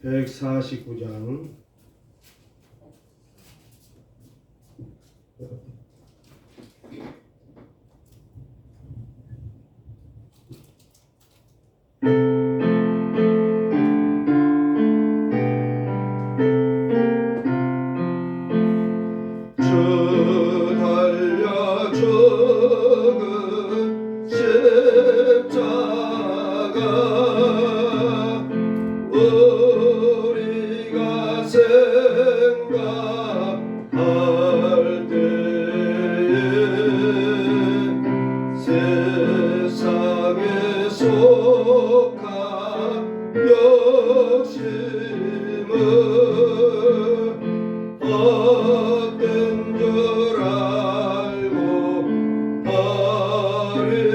149장 주 달려 죽은 십자가 우리가 생각할 때에 세상에 속한 욕심은 헛된 줄 알고 버리네.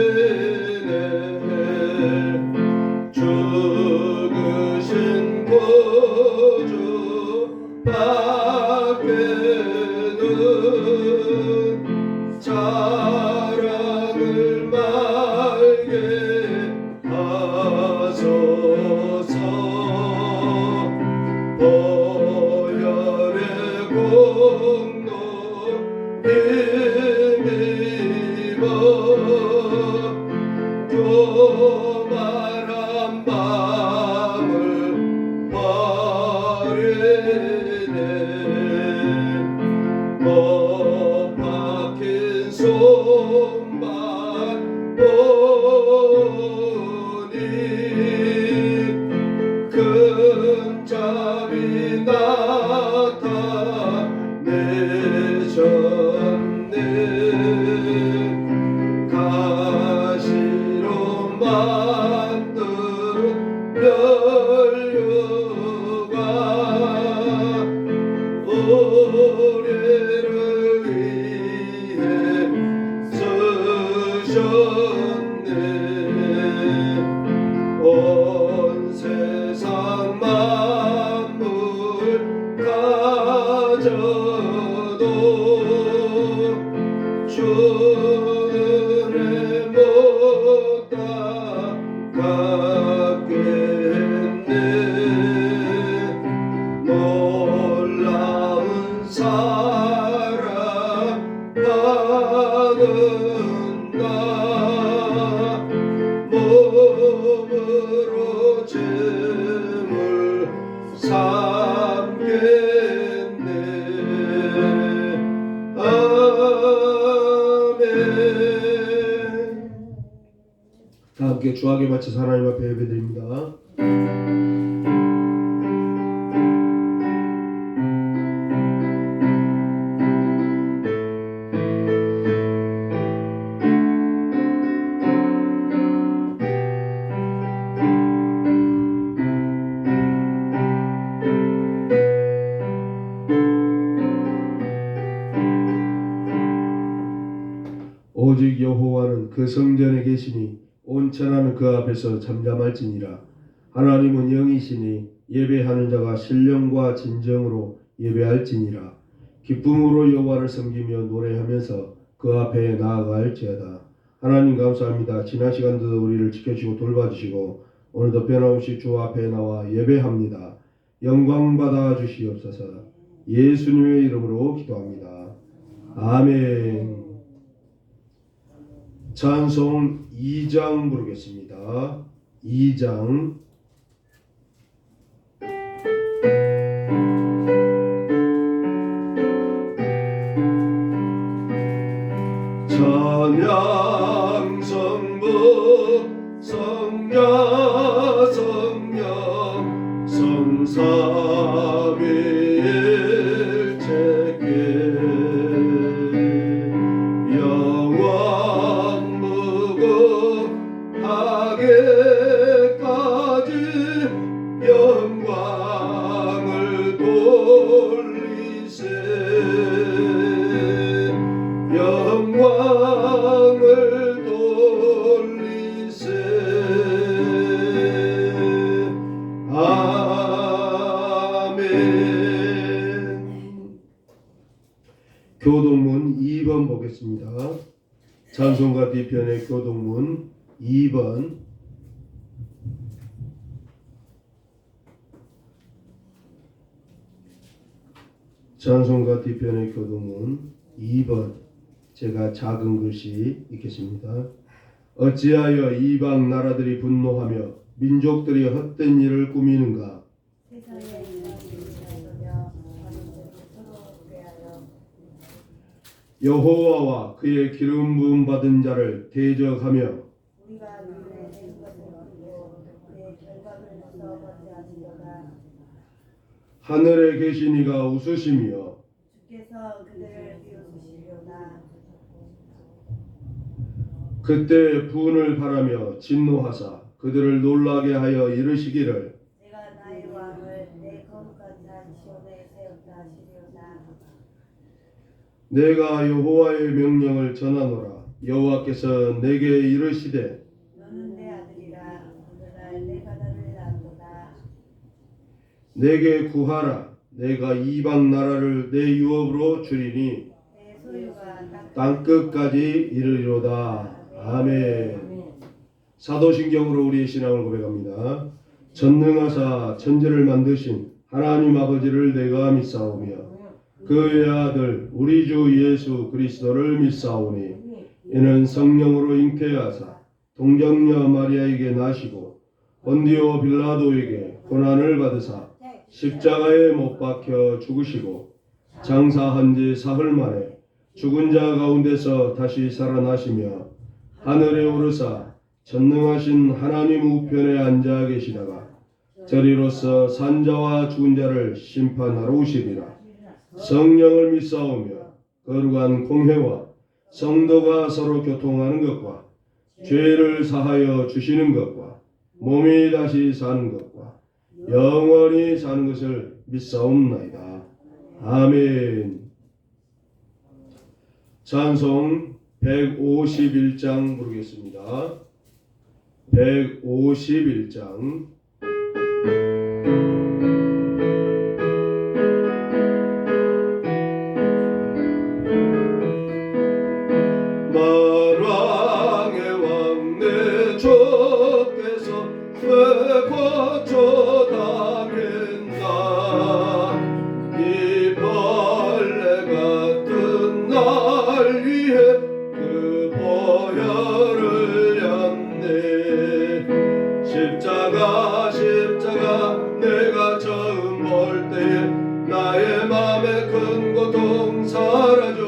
죽으신 구주 밖에는 자랑을 말게 하소서. 보혈의 공로 힘입어 교만한 마음을 버리네. 못 박힌 손발 보니 큰 잠이 나타내셨네. 가시로 만든 면류관 우리를 위해 쓰셨네. 온 세상 만물 가져도 주의 못 닦겠네. 놀라운 사랑 받은다. 몸으로 죄물 삼겠네. 아멘. 다 함께 주하게 바쳐서 하나님 앞에 예배드립니다. 오직 여호와는 그 성전에 계시니 온천하는 그 앞에서 잠잠할지니라. 하나님은 영이시니 예배하는 자가 신령과 진정으로 예배할지니라. 기쁨으로 여호와를 섬기며 노래하면서 그 앞에 나아갈지어다. 하나님 감사합니다. 지난 시간도 우리를 지켜주시고 돌봐주시고 오늘도 변함없이 주 앞에 나와 예배합니다. 영광 받아 주시옵소서. 예수님의 이름으로 기도합니다. 아멘. 찬송 2장 부르겠습니다. 2장 찬양 성부 성자 성령 성삼위일체께 영원 무궁하게까지 영광을 돌리세. 영광을 돌리세. 아멘. 교동문 2번 보겠습니다. 찬송가 뒤편의 교동문 2번 찬송가 뒤편의 교동은 2번 제가 작은 글씨 읽겠습니다. 어찌하여 이방 나라들이 분노하며 민족들이 헛된 일을 꾸미는가. 세상에 있는 일이며 하나님께서 서로 대하여 여호와와 그의 기름 부음 받은 자를 대적하며 우리가 그의 낸 것을 얻고 그의 결박을 써버지 하시려다. 하늘에 계신 이가 웃으시며 주께서 그들을 비웃으시려다. 그때 분을 바라며 진노하사 그들을 놀라게 하여 이르시기를 내가 나의 왕을 내 거룩한 산 시온에 세웠다 하시려다. 내가 여호와의 명령을 전하노라. 여호와께서 내게 이르시되 너는 내 아들이라. 오늘날 내 가다를 낳았도다. 내게 구하라. 내가 이방 나라를 내 유업으로 주리니 내 소유가 땅끝까지 이르리로다. 아멘. 사도신경으로 우리의 신앙을 고백합니다. 전능하사 천지를 만드신 하나님 아버지를 내가 믿사오며 그의 아들 우리 주 예수 그리스도를 믿사오니 이는 성령으로 잉태하사 동정녀 마리아에게 나시고 본디오 빌라도에게 고난을 받으사 십자가에 못 박혀 죽으시고 장사한 지 사흘 만에 죽은 자 가운데서 다시 살아나시며 하늘에 오르사 전능하신 하나님 우편에 앉아 계시다가 저리로서 산자와 죽은 자를 심판하러 오시리라. 성령을 믿사오며 거룩한 공회와 성도가 서로 교통하는 것과 죄를 사하여 주시는 것과 몸이 다시 사는 것과 영원히 사는 것을 믿사옵나이다. 아멘. 찬송 151장 부르겠습니다. 151장. 만왕의 왕 내 주께서 왜 거쳐다닌다. 이 벌레 같은 날 위해 그 보혈을 렸네. 십자가 내가 처음 볼 때에 나의 맘에 큰 고통 사라져.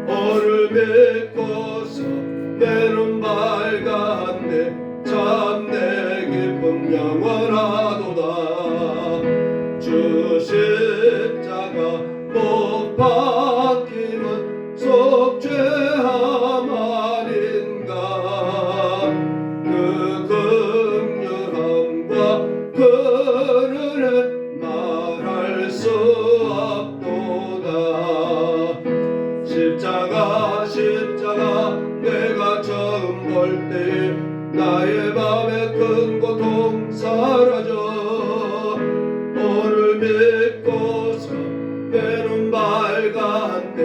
오늘 믿고서 내 눈 밝았네. 참 내 기쁨 영원하도다. 주 십자가 못 박힘은 속죄함 아닌가. 그 긍휼함과 그 은혜 말할 수 없도다. 십자가 내가 처음 볼 때 나의 맘에 큰 고통 사라져. 오늘 믿고서 내 눈 밝았네.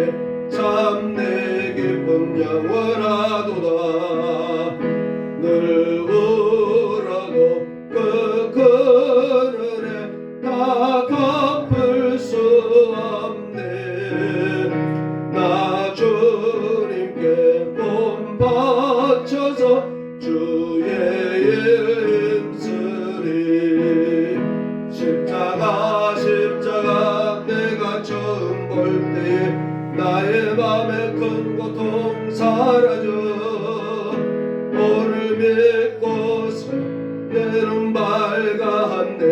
참 내 기쁨 영원하도다. 늘 울어도 그 은혜 다 갚을 수 없네. 나 주님께 몸 바쳐서 주의 일 힘쓰리. 십자가 내가 처음 볼 때에 나의 맘에 큰 고통 사라져. 오늘 믿고서 내 눈 밝았네.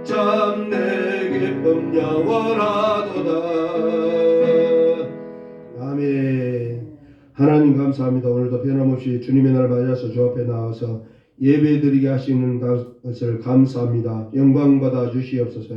참 내 기쁨 영원하도다. 아멘. 하나님 감사합니다. 오늘도 변함없이 주님의 날 맞아서 주 앞에 나와서 예배드리게 하시는 것을 감사합니다. 영광 받아 주시옵소서.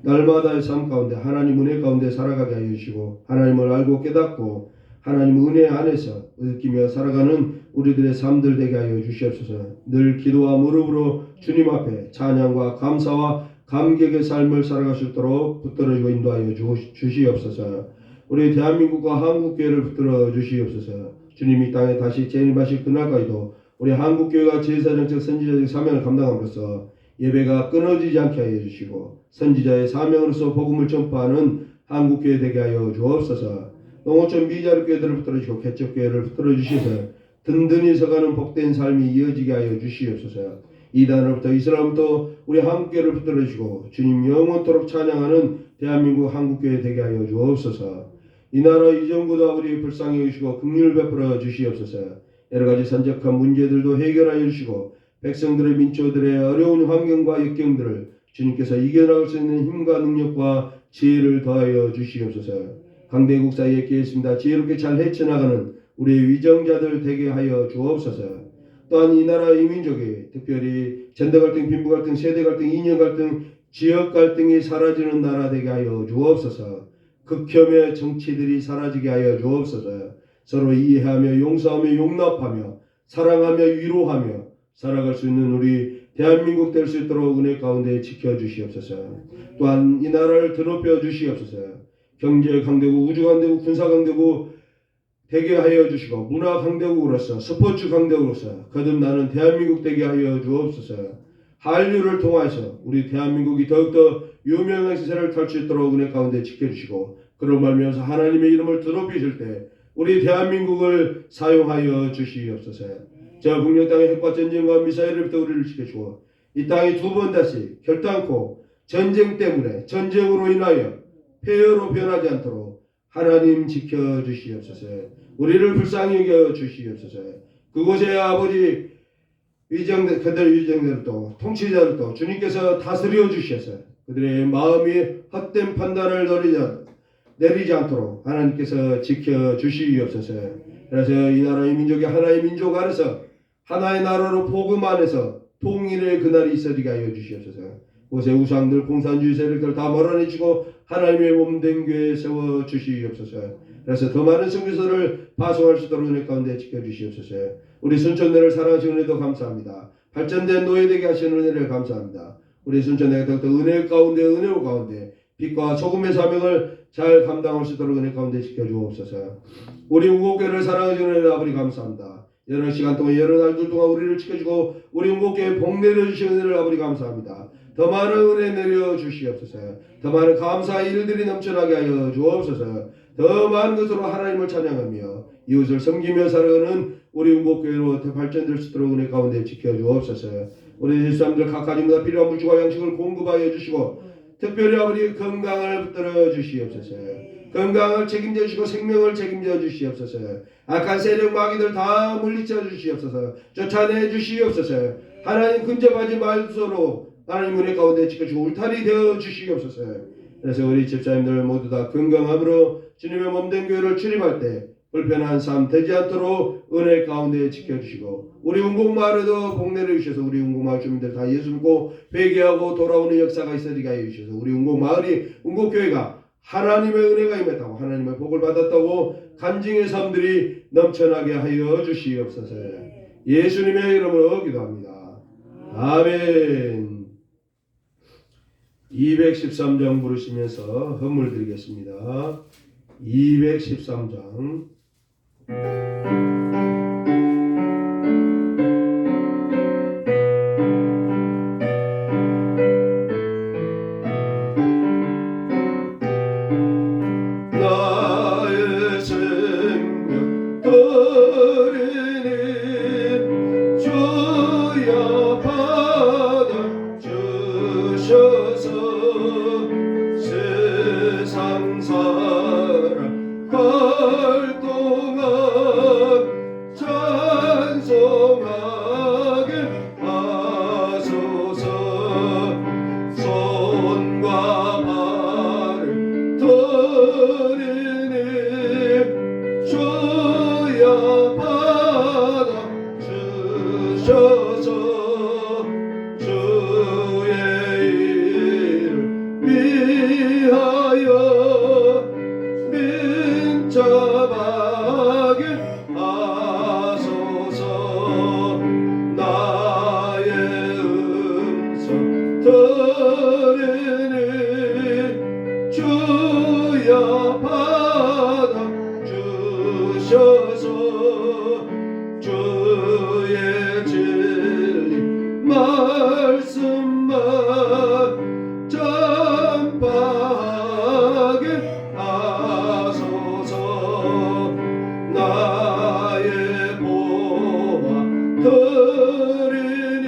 날마다의 삶 가운데 하나님 은혜 가운데 살아가게 하여 주시고 하나님을 알고 깨닫고 하나님 은혜 안에서 느끼며 살아가는 우리들의 삶들 되게 하여 주시옵소서. 늘 기도와 무릎으로 주님 앞에 찬양과 감사와 감격의 삶을 살아갈 수 있도록 붙들어주고 인도하여 주시옵소서. 우리 대한민국과 한국교회를 붙들어 주시옵소서. 주님이 땅에 다시 재림하실 그날까지도 우리 한국교회가 제사정책 선지자적 사명을 감당함으로써 예배가 끊어지지 않게 하여 주시고 선지자의 사명으로서 복음을 전파하는 한국교회 되게 하여 주옵소서. 농어촌 미자립교회들을 붙들어 주시고 개척교회를 붙들어 주셔서 든든히 서가는 복된 삶이 이어지게 하여 주시옵소서. 이단으로부터 이스라엘부터 우리 한국교회를 붙들어 주시고 주님 영원토록 찬양하는 대한민국 한국교회 되게 하여 주옵소서. 이 나라 이 정부도 아버지 불쌍히 여기시고 긍휼을 베풀어 주시옵소서. 여러가지 산적한 문제들도 해결하여 주시고 백성들의 민초들의 어려운 환경과 역경들을 주님께서 이겨나갈 수 있는 힘과 능력과 지혜를 더하여 주시옵소서. 강대국 사이에 끼었습니다. 지혜롭게 잘 헤쳐나가는 우리의 위정자들 되게 하여 주옵소서. 또한 이 나라 이 민족이 특별히 젠더 갈등, 빈부 갈등, 세대 갈등, 이념 갈등, 지역 갈등이 사라지는 나라 되게 하여 주옵소서. 극혐의 정치들이 사라지게 하여 주옵소서. 서로 이해하며 용서하며 용납하며 사랑하며 위로하며 살아갈 수 있는 우리 대한민국 될 수 있도록 은혜 가운데 지켜주시옵소서. 또한 이 나라를 드높여 주시옵소서. 경제 강대국, 우주 강대국, 군사 강대국 되게 하여 주시고 문화 강대국으로서 스포츠 강대국으로서 거듭나는 대한민국 되게 하여 주옵소서. 한류를 통해서 우리 대한민국이 더욱더 유명한 시세를 탈 수 있도록 은혜 가운데 지켜주시고 그런 말미암아서 하나님의 이름을 드높이실 때 우리 대한민국을 사용하여 주시옵소서. 저 북녘 땅의 핵과 전쟁과 미사일로부터 우리를 지켜주고 이 땅이 두 번 다시 결단코 전쟁 때문에 전쟁으로 인하여 폐허로 변하지 않도록 하나님 지켜주시옵소서. 우리를 불쌍히 여겨 주시옵소서. 그곳에 아버지 그들 위정들도 통치자들도 주님께서 다스려 주셔서 그들의 마음이 헛된 판단을 내리지 않도록 하나님께서 지켜주시옵소서. 그래서 이 나라의 민족이 하나의 민족 안에서 하나의 나라로 복음 안에서 통일의 그날이 있어지게 하여 주시옵소서. 곳에 우상들 공산주의 세력들 다 몰아내시고 하나님의 몸된 교회 세워 주시옵소서. 그래서 더 많은 선교사를 파송할 수 있도록 은혜 가운데 지켜주시옵소서. 우리 순천대를 사랑하시는 은혜도 감사합니다. 발전된 노예되게 하시는 은혜를 감사합니다. 우리 순천대가 더욱더 은혜 가운데 은혜로 가운데 빛과 소금의 사명을 잘 감당할 수 있도록 은혜 가운데 지켜주옵소서. 우리 우고교회를 사랑하시는 은혜 아버지 감사합니다. 여러 시간 동안 여러 날들 동안 우리를 지켜주고 우리 우고교회 복 내려주시는 은혜를 아버지 감사합니다. 더 많은 은혜 내려 주시옵소서. 더 많은 감사의 일들이 넘쳐나게 하여 주옵소서. 더 많은 것으로 하나님을 찬양하며 이웃을 섬기며 살아가는 우리 운복교회로 발전될 수 있도록 은혜 가운데 지켜주옵소서. 우리 사람들 각 가정마다 필요한 물질과 양식을 공급하여 주시고 특별히 아버지 건강을 붙들어 주시옵소서. 건강을 책임져 주시고 생명을 책임져 주시옵소서. 악한 세력 마귀들 다 물리쳐 주시옵소서. 쫓아내 주시옵소서. 하나님 근접하지 말도록 하나님 은혜 가운데 지켜주고 울타리 되어 주시옵소서. 그래서 우리 집사님들 모두 다 건강함으로 주님의 몸된 교회를 출입할 때 불편한 삶 되지 않도록 은혜 가운데 지켜주시고 우리 운곡마을에도 복 내려주셔서 우리 운곡마을 주민들 다 예수 믿고 회개하고 돌아오는 역사가 있어지게 하여 주셔서 우리 운곡마을이 운곡교회가 하나님의 은혜가 임했다고 하나님의 복을 받았다고 간증의 삶들이 넘쳐나게 하여 주시옵소서. 예수님의 이름으로 기도합니다. 아멘. 213장 부르시면서 헌물 드리겠습니다. 213장 나의 생명 어린이 주여 받아 주셔서 세상 살아갈 동안 찬송하게 하소서. 손과 발을 드리니 주여 받아 주셔서 주의 이름 위하여 민첩하게 하소서. 나의 음성 들으니 주여 받아 주셔서 주의 진리 말씀만 전파하게 하소서. 나의 보화 드리니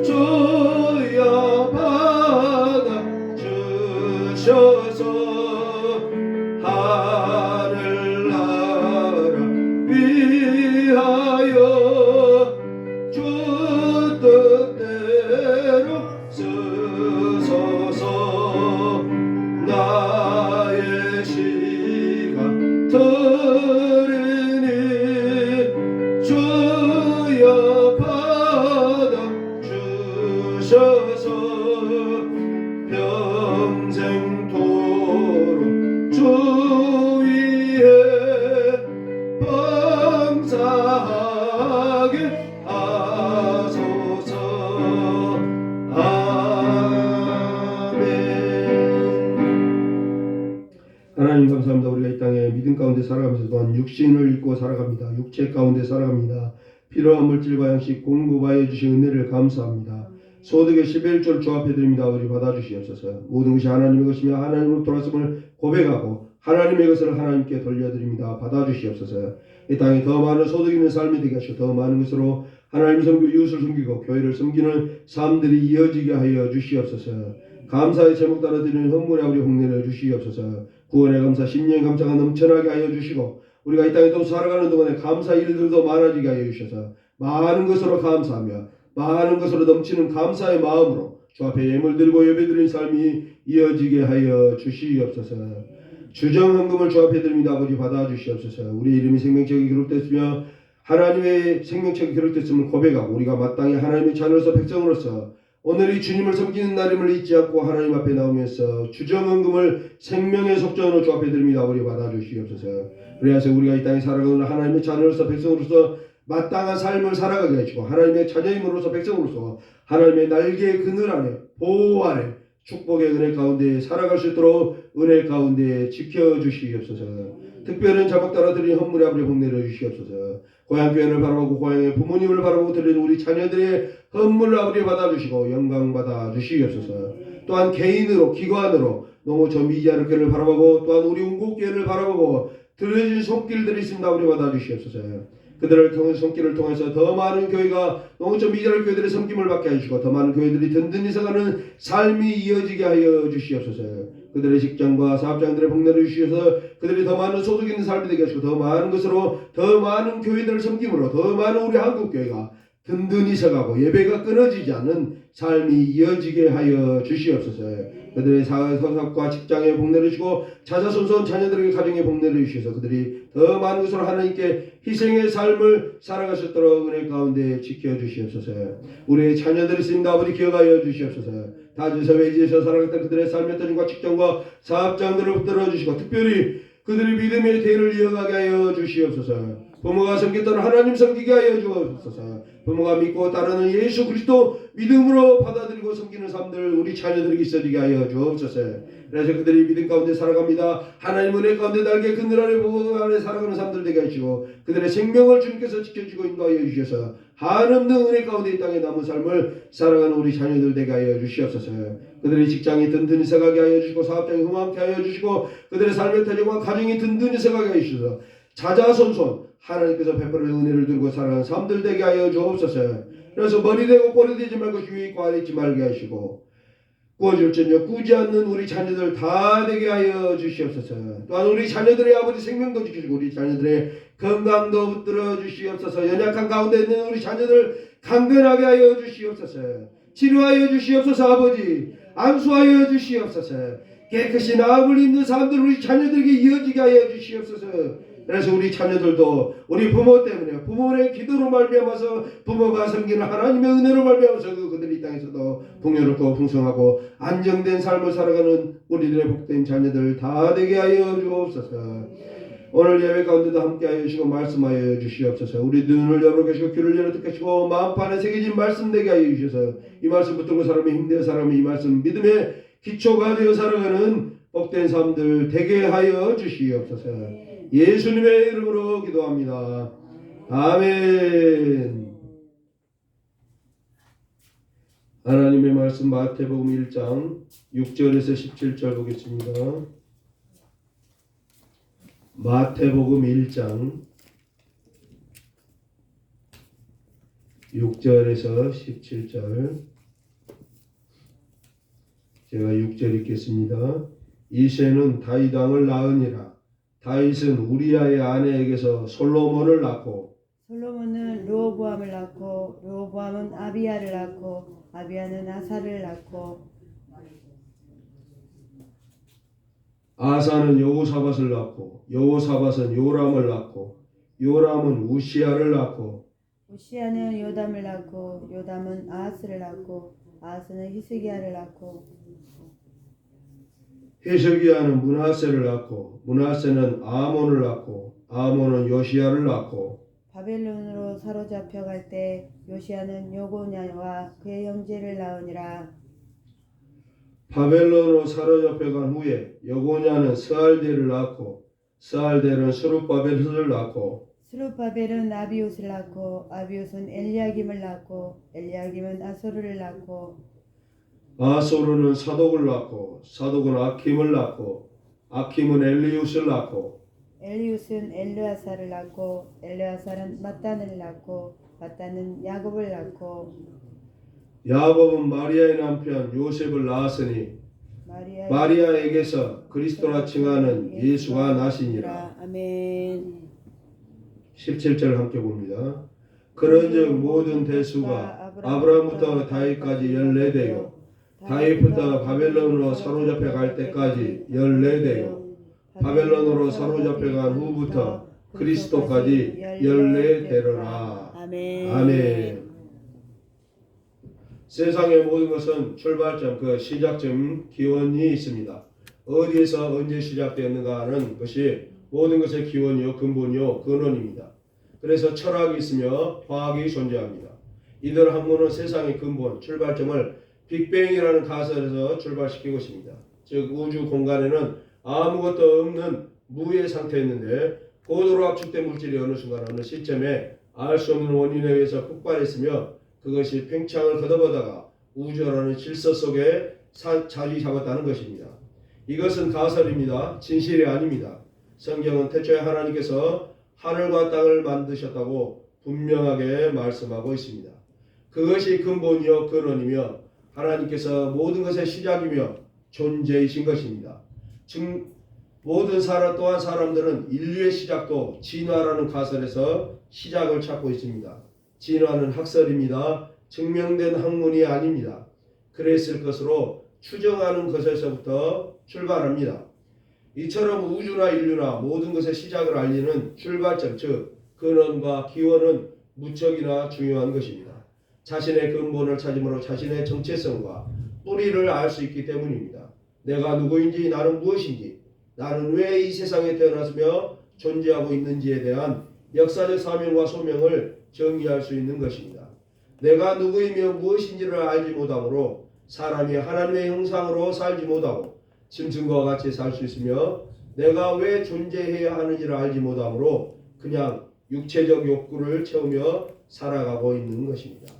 주여 받아 주셔서. 하늘나라 위하여 주 뜻대로 쓰소서. 나의 시간 드리니 주여 받아 주셔서. 평생토록 주 위에 범사하게 하소서. 아멘. 하나님 감사합니다. 우리가 이 땅에 믿음 가운데 살아가면서 또한 육신을 입고 살아갑니다. 육체 가운데 살아갑니다. 필요한 물질과 양식 공급하여 주신 은혜를 감사합니다. 소득의 11조를 주 앞에 드립니다. 우리 받아주시옵소서. 모든 것이 하나님의 것이며 하나님으로 돌아왔음을 고백하고 하나님의 것을 하나님께 돌려드립니다. 받아주시옵소서. 이 땅에 더 많은 소득 있는 삶이 되게 하시고 더 많은 것으로 하나님 섬기고 이웃을 섬기고 교회를 섬기는 삶들이 이어지게 하여 주시옵소서. 감사의 제목 따라 드리는 헌물에 우리 홍례를 주시옵소서. 구원의 감사, 심령의 감사가 넘쳐나게 하여 주시고 우리가 이 땅에 또 살아가는 동안에 감사 일들도 많아지게 하여 주셔서 많은 것으로 감사하며 많은 것으로 넘치는 감사의 마음으로 주 앞에 예물 들고 예배드리는 삶이 이어지게 하여 주시옵소서. 주정헌금을 주 앞에 드립니다. 아버지 받아주시옵소서. 우리 이름이 생명책에 기록됐으며 하나님의 생명책에 기록됐음을 고백하고 우리가 마땅히 하나님의 자녀로서 백성으로서 오늘이 주님을 섬기는 날임을 잊지 않고 하나님 앞에 나오면서 주정헌금을 생명의 속전으로 주 앞에 드립니다. 아버지 받아주시옵소서. 그래서 우리가 이 땅에 살아가는 하나님의 자녀로서 백성으로서 마땅한 삶을 살아가게 하시고 하나님의 자녀임으로서 백성으로서 하나님의 날개의 그늘 안에 보호 아래 축복의 은혜 가운데 살아갈 수 있도록 은혜 가운데 지켜주시옵소서. 특별한 자막 따라 드린 헌물에 아버지 복내려 주시옵소서. 고향교회를 바라보고 고향의 부모님을 바라보고 드리는 우리 자녀들의 헌물을 아버지 받아주시고 영광 받아 주시옵소서. 또한 개인으로 기관으로 너무 저 미디어를 교회를 바라보고 또한 우리 운곡교회를 바라보고 드려진 손길들이 있습니다. 아버지 받아 주시옵소서. 그들을 통해 손길을 통해서 더 많은 교회가 농어촌 미디어 교회들의 섬김을 받게 하시고 더 많은 교회들이 든든히 서가는 삶이 이어지게 하여 주시옵소서. 그들의 직장과 사업장들의 복내를 주시어서 그들이 더 많은 소득 있는 삶이 되게 하시고 더 많은 것으로 더 많은 교회들을 섬김으로 더 많은 우리 한국교회가 든든히 서가고 예배가 끊어지지 않는 삶이 이어지게 하여 주시옵소서. 그들의 사업과 직장에 복내를 주시고 자자손손 자녀들에게 가정에 복내를 주셔서 그들이 더 많은 것으로 하나님께 희생의 삶을 살아갈 수 있도록 은혜 가운데 지켜주시옵소서. 우리의 자녀들이 있습니다. 아버지 기억하여 주시옵소서. 다주서 외지에서 살아갔던 그들의 삶의 터전과 직장과 사업장들을 붙들어 주시고 특별히 그들의 믿음의 대를 이어가게 하여 주시옵소서. 부모가 섬겼던 하나님 섬기게 하여 주옵소서. 부모가 믿고 따르는 예수 그리스도 믿음으로 받아들이고 섬기는 삶들 우리 자녀들에게 있어지게 하여 주옵소서. 그래서 그들이 믿음 가운데 살아갑니다. 하나님 은혜 가운데 날개 그늘 아래 보호 아래 살아가는 삶들 되게 하시고 그들의 생명을 주님께서 지켜주고 인도하여 주셔서 한없는 은혜 가운데 이 땅에 남은 삶을 살아가는 우리 자녀들 되게 하여 주시옵소서. 그들의 직장이 든든히 서가게 하여 주시고 사업장이 흥황케 하여 주시고 그들의 삶의 태정과 가정이 든든히 서가게 하여 주셔서 자자손손 하나님께서 베풀어 은혜를 들고 살아가는 삶들 되게 하여 주옵소서. 그래서 머리 되고 꼬리 되지 말고 위에 있고 아래 있지 말게 하시고 구워줄전혀 꾸지 않는 우리 자녀들 다 되게 하여 주시옵소서. 또한 우리 자녀들의 아버지 생명도 지켜주고 우리 자녀들의 건강도 붙들어 주시옵소서. 연약한 가운데 있는 우리 자녀들 강건하게 하여 주시옵소서. 치료하여 주시옵소서. 아버지 안수하여 주시옵소서. 깨끗이 나음을 입는 사람들 우리 자녀들에게 이어지게 하여 주시옵소서. 그래서 우리 자녀들도 우리 부모 때문에 부모의 기도로 말미암아서 부모가 섬기는 하나님의 은혜로 말미암아서 그들이 이 땅에서도 풍요롭고 풍성하고 안정된 삶을 살아가는 우리들의 복된 자녀들 다 되게 하여 주옵소서. 오늘 예배 가운데도 함께하여 주시고 말씀하여 주시옵소서. 우리 눈을 열어 계시고 귀를 열어 듣게 하시고 마음판에 새겨진 말씀 되게 하여 주셔서 이 말씀 붙들고 사람이 힘든 사람이 이 말씀 믿음의 기초가 되어 살아가는 복된 삶들 되게 하여 주시옵소서. 예수님의 이름으로 기도합니다. 아멘. 하나님의 말씀 마태복음 1장 6절에서 17절 보겠습니다. 마태복음 1장 6절에서 17절. 제가 6절 읽겠습니다. 이새는 다윗 왕을 낳으니라. 다윗은 우리아의 아내에게서 솔로몬을 낳고 솔로몬은 르호보암을 낳고 르호보암은 아비야를 낳고 아비야는 아사를 낳고 아사는 여호사밧을 낳고 여호사밧은 요람을 낳고 요람은 우시야를 낳고 우시야는 요담을 낳고 요담은 아하스를 낳고 아하스는 히스기야를 낳고 헤세기야는 므낫세를 낳고 므낫세는 아몬을 낳고 아몬은 요시야를 낳고 바벨론으로 사로잡혀 갈 때 요시야는 요고냐와 그의 형제를 낳으니라. 바벨론으로 사로잡혀간 후에 여고냐는 스알데를 낳고 스알데는 스룹바벨을 낳고 스룹바벨은 아비옷을 낳고 아비옷은 엘리야김을 낳고 엘리야김은 아소르를 낳고 아소르는 사독을 낳고 사독은 아킴을 낳고 아킴은 엘리웃을 낳고 엘리웃은 엘르아사를 낳고 엘르아사는 mat단을 낳고 mat단은 야곱을 낳고 야곱은 마리아의 남편 요셉을 낳았으니 마리아에게서 그리스도라 칭하는 예수가 나시니라. 아멘. 17절 함께 봅니다. 그런즉 모든 대수가 아브라함부터 다윗까지 14대요 다윗부터 바벨론으로 사로잡혀 갈 때까지 14대요 바벨론으로 사로잡혀간 후부터 그리스도까지 14대로라. 아멘. 아멘. 세상의 모든 것은 출발점, 그 시작점, 기원이 있습니다. 어디에서 언제 시작되었는가 하는 것이 모든 것의 기원이요, 근본이요, 근원입니다. 그래서 철학이 있으며 화학이 존재합니다. 이들 학문은 세상의 근본, 출발점을 빅뱅이라는 가설에서 출발시키고 있습니다. 즉 우주 공간에는 아무것도 없는 무의 상태였는데 고도로 압축된 물질이 어느 순간 어느 시점에 알 수 없는 원인에 의해서 폭발했으며 그것이 팽창을 거듭하다가 우주라는 질서 속에 자리 잡았다는 것입니다. 이것은 가설입니다. 진실이 아닙니다. 성경은 태초에 하나님께서 하늘과 땅을 만드셨다고 분명하게 말씀하고 있습니다. 그것이 근본이요 근원이며 하나님께서 모든 것의 시작이며 존재이신 것입니다. 즉 모든 사람 또한 사람들은 인류의 시작도 진화라는 가설에서 시작을 찾고 있습니다. 진화는 학설입니다. 증명된 학문이 아닙니다. 그랬을 것으로 추정하는 것에서부터 출발합니다. 이처럼 우주나 인류나 모든 것의 시작을 알리는 출발점, 즉 근원과 기원은 무척이나 중요한 것입니다. 자신의 근본을 찾음으로 자신의 정체성과 뿌리를 알 수 있기 때문입니다. 내가 누구인지, 나는 무엇인지, 나는 왜 이 세상에 태어났으며 존재하고 있는지에 대한 역사적 사명과 소명을 정의할 수 있는 것입니다. 내가 누구이며 무엇인지를 알지 못하므로 사람이 하나님의 형상으로 살지 못하고 짐승과 같이 살 수 있으며 내가 왜 존재해야 하는지를 알지 못하므로 그냥 육체적 욕구를 채우며 살아가고 있는 것입니다.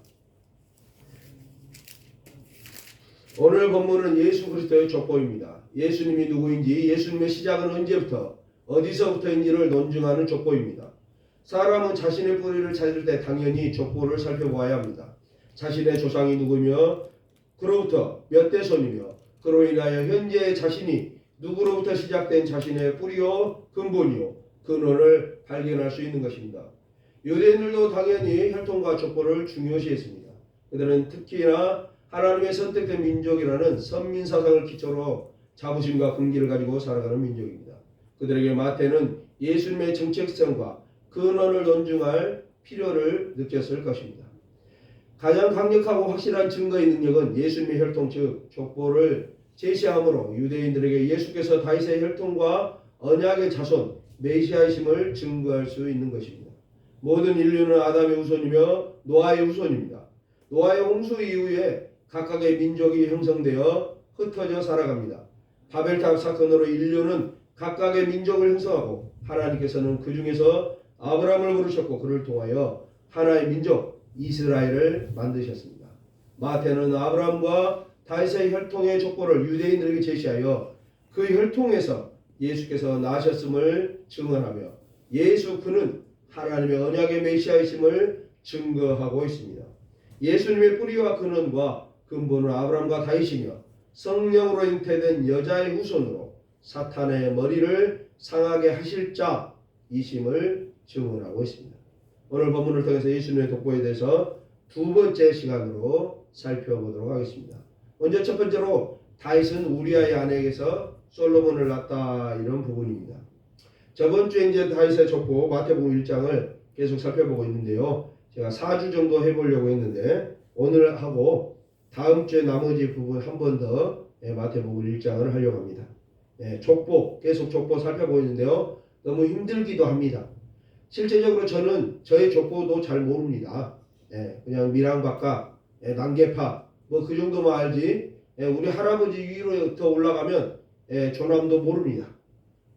오늘 본문은 예수 그리스도의 족보입니다. 예수님이 누구인지, 예수님의 시작은 언제부터 어디서부터인지를 논증하는 족보입니다. 사람은 자신의 뿌리를 찾을 때 당연히 족보를 살펴보아야 합니다. 자신의 조상이 누구며 그로부터 몇 대손이며 그로 인하여 현재의 자신이 누구로부터 시작된 자신의 뿌리요 근본이요 근원을 발견할 수 있는 것입니다. 유대인들도 당연히 혈통과 족보를 중요시했습니다. 그들은 특히나 하나님의 선택된 민족이라는 선민사상을 기초로 자부심과 긍기를 가지고 살아가는 민족입니다. 그들에게 마태는 예수님의 정체성과 근원을 논증할 필요를 느꼈을 것입니다. 가장 강력하고 확실한 증거의 능력은 예수님의 혈통 즉 족보를 제시함으로 유대인들에게 예수께서 다윗의 혈통과 언약의 자손 메시아이심을 증거할 수 있는 것입니다. 모든 인류는 아담의 후손이며 노아의 후손입니다. 노아의 홍수 이후에 각각의 민족이 형성되어 흩어져 살아갑니다. 바벨탑 사건으로 인류는 각각의 민족을 형성하고 하나님께서는 그 중에서 아브라함을 부르셨고 그를 통하여 하나의 민족 이스라엘을 만드셨습니다. 마태는 아브라함과 다윗의 혈통의 족보를 유대인들에게 제시하여 그 혈통에서 예수께서 나셨음을 증언하며 예수 그는 하나님의 언약의 메시아이심을 증거하고 있습니다. 예수님의 뿌리와 근원과 근본은 아브라함과 다윗이며 성령으로 잉태된 여자의 후손으로 사탄의 머리를 상하게 하실 자이심을 증언하고 있습니다. 오늘 본문을 통해서 예수님의 독보에 대해서 두 번째 시간으로 살펴보도록 하겠습니다. 먼저 첫 번째로 다윗은 우리아의 아내에게서 솔로몬을 낳았다 이런 부분입니다. 저번 주에 이제 다윗의 족보 마태복음 1장을 계속 살펴보고 있는데요. 제가 4주 정도 해보려고 했는데 오늘 하고 다음 주에 나머지 부분 한 번 더 마태복음 1장을 하려고 합니다. 족보 계속 족보 살펴보고 있는데요. 너무 힘들기도 합니다. 실제적으로 저는 저의 족보도 잘 모릅니다. 그냥 밀항박과 난개파 뭐 그 정도만 알지 우리 할아버지 위로 더 올라가면 조남도 모릅니다.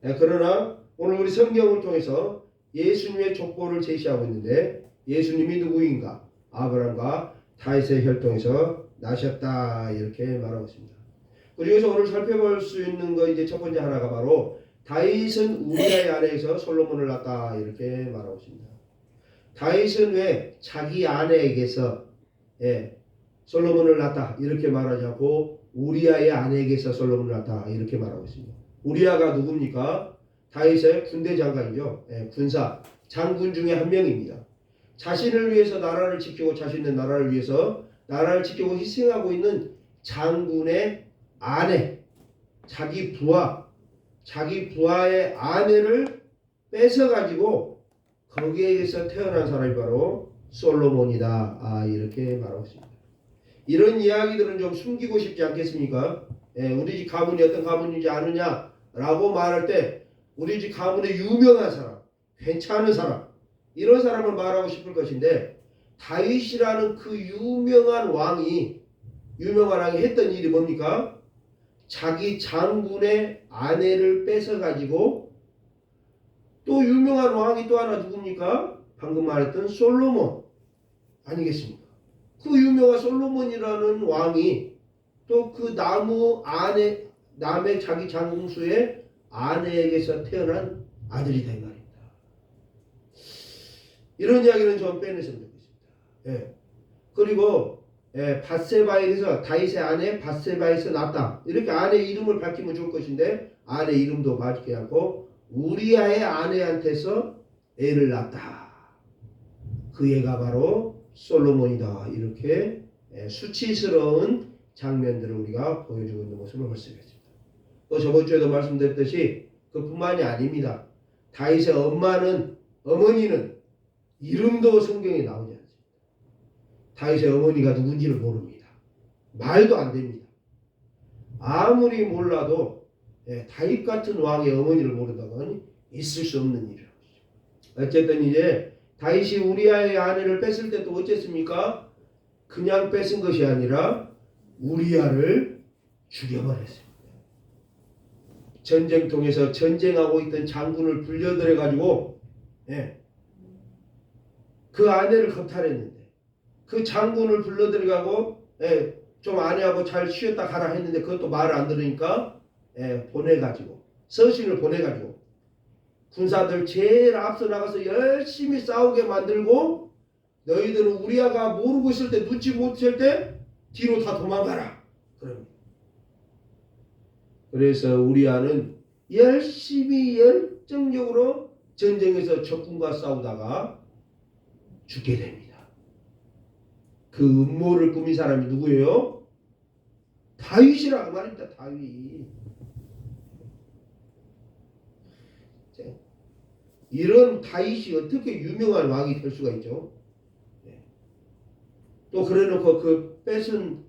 그러나 오늘 우리 성경을 통해서 예수님의 족보를 제시하고 있는데 예수님이 누구인가? 아브라함과 다윗의 혈통에서 나셨다 이렇게 말하고 있습니다. 그중에서 오늘 살펴볼 수 있는 거 이제 첫 번째 하나가 바로 다윗은 우리아의 아내에서 솔로몬을 낳았다 이렇게 말하고 있습니다. 다윗은 왜 자기 아내에게서 솔로몬을 낳았다 이렇게 말하지 않고 우리아의 아내에게서 솔로몬을 낳았다 이렇게 말하고 있습니다. 우리아가 누굽니까? 다윗의 군대 장관이죠. 군사 장군 중에 한 명입니다. 자신을 위해서 나라를 지키고 자신의 나라를 위해서 나라를 지키고 희생하고 있는 장군의 아내, 자기 부하의 아내를 뺏어가지고 거기에 의해서 태어난 사람이 바로 솔로몬이다 이렇게 말하고 있습니다. 이런 이야기들은 좀 숨기고 싶지 않겠습니까? 우리 집 가문이 어떤 가문인지 아느냐라고 말할 때 우리 집 가문의 유명한 사람, 괜찮은 사람 이런 사람을 말하고 싶을 것인데 다윗이라는 그 유명한 왕이 했던 일이 뭡니까? 자기 장군의 아내를 뺏어가지고 또 유명한 왕이 또 하나 누굽니까? 방금 말했던 솔로몬 아니겠습니까? 그 유명한 솔로몬이라는 왕이 또 그 남의 자기 장군수의 아내에게서 태어난 아들이다 이 말입니다. 이런 이야기는 좀 빼냈으면 좋겠습니다. 그리고 밧세바에서 다윗의 아내 밧세바에서 낳았다. 이렇게 아내 이름을 밝히면 좋을 것인데 아내 이름도 밝히지 않고 우리아의 아내한테서 애를 낳았다. 그 애가 바로 솔로몬이다. 이렇게 수치스러운 장면들을 우리가 보여주고 있는 모습을 볼 수 있습니다. 또 저번 주에도 말씀드렸듯이 그뿐만이 아닙니다. 다윗의 어머니는 이름도 성경에 나오지 않습니다. 다윗의 어머니가 누군지를 모릅니다. 말도 안 됩니다. 아무리 몰라도 다윗 같은 왕의 어머니를 모른다고는 있을 수 없는 일이라고. 어쨌든 이제 다윗이 우리아의 아내를 뺐을 때 또 어쨌습니까? 그냥 뺏은 것이 아니라 우리아를 죽여버렸습니다. 전쟁통에서 전쟁하고 있던 장군을 불려들여 가지고 그 아내를 겁탈했는데 그 장군을 불러들여가고 좀 아내하고 잘 쉬었다 가라 했는데 그것도 말을 안 들으니까 보내가지고 서신을 보내가지고 군사들 제일 앞서 나가서 열심히 싸우게 만들고 너희들은 우리아가 모르고 있을 때 눈치 못 챌 때 뒤로 다 도망가라 그럽니다. 그래서 우리아는 열심히 열정적으로 전쟁에서 적군과 싸우다가 죽게 됩니다. 그 음모를 꾸민 사람이 누구예요? 다윗이라고 말입니다. 다윗. 이런 다윗이 어떻게 유명한 왕이 될 수가 있죠? 또 그래놓고 그 뺏은